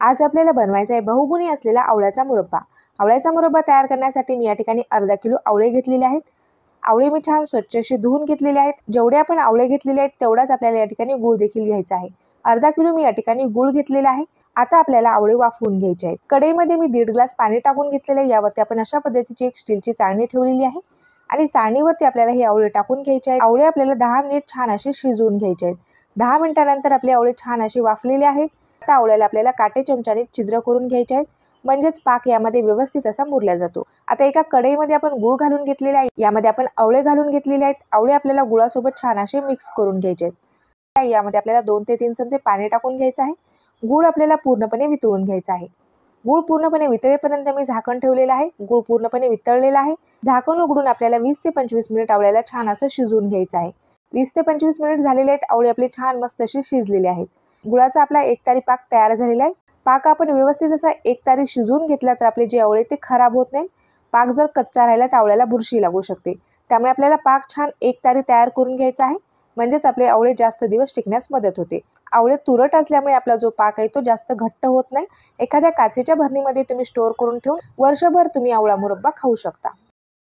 आज आपल्याला बनवायचा आहे बहुगुणी असलेला आवळ्याचा मुरब्बा। आवळ्याचा मुरब्बा तयार करण्यासाठी मी या ठिकाणी अर्धा किलो आवळे घेतलेले आहेत। आवळे मी छान स्वच्छ असे धुवून घेतलेले आहेत। जेवढे आपण आवळे घेतलेले आहेत तेवढाच आपल्याला या ठिकाणी गूळ देखील घ्यायचा आहे। अर्धा किलो मी या ठिकाणी गूळ घेतलेला आहे। आता आपल्याला आवळे वाफवून घ्यायचे आहेत। कढईमध्ये मी 1.5 ग्लास पाणी टाकून घेतलेले आहे। यावरती आपण अशा पद्धतीची एक स्टीलची चाळणी ठेवलेली आहे आणि चाळणीवरती आपल्याला हे आवळे टाकून घ्यायचे आहेत। आवळे आपल्याला 10 मिनिट छान असे शिजवून घ्यायचे आहेत। 10 मिनिटांनंतर आपले आवळे छान असे वाफलेले आहेत। आता आवळ्याला आपल्याला काटे चमच्याने छिद्र करून घ्यायचे आहेत, म्हणजेच पाक यामध्ये व्यवस्थित असा मुरला जातो। आता एका कढईमध्ये आपण गूळ घालून घेतलेला आहे, यामध्ये आपण आवळे घालून घेतलेले आहेत। आवळे आपल्याला गुळासोबत छान असे मिक्स करून घ्यायचे आहेत। यामध्ये आपल्याला 2 ते 3 चमचे पाणी टाकून घ्यायचे आहे। गूळ आपल्याला पूर्णपणे वितळून घ्यायचा आहे। गूळ पूर्णपणे वितळेपर्यंत मी झाकण ठेवलेलं आहे। गूळ पूर्णपणे वितळलेला आहे। झाकण उघडून आपल्याला 20 ते 25 मिनिट आवळ्याला छान असं शिजवून घ्यायचं आहे। 20 ते 25 मिनिट झालेले आहेत। आवळे आपले छान मस्त असे शिजलेले आहेत। गुळाचा आपला एकतारी पाक तयार झालेला आहे। पाक आपण व्यवस्थित असा एकतारी शिजवून घेतला तर आपले जे आवळे ते खराब होत नाही। पाक जर कच्चा राहिला तर आवळ्याला बुरशी लागू शकते। त्यामुळे आपल्याला पाक छान एकतारी तयार करून घ्यायचा आहे, म्हणजेच आपले आवळे जास्त दिवस टिकण्यास मदत होते। आवळे तुरट असल्यामुळे आपला जो पाक आहे तो जास्त घट्ट होत नाही। एखाद्या काचेच्या भरणीमध्ये तुम्ही स्टोअर करून ठेवून वर्षभर तुम्ही आवळा मुरब्बा खाऊ शकता।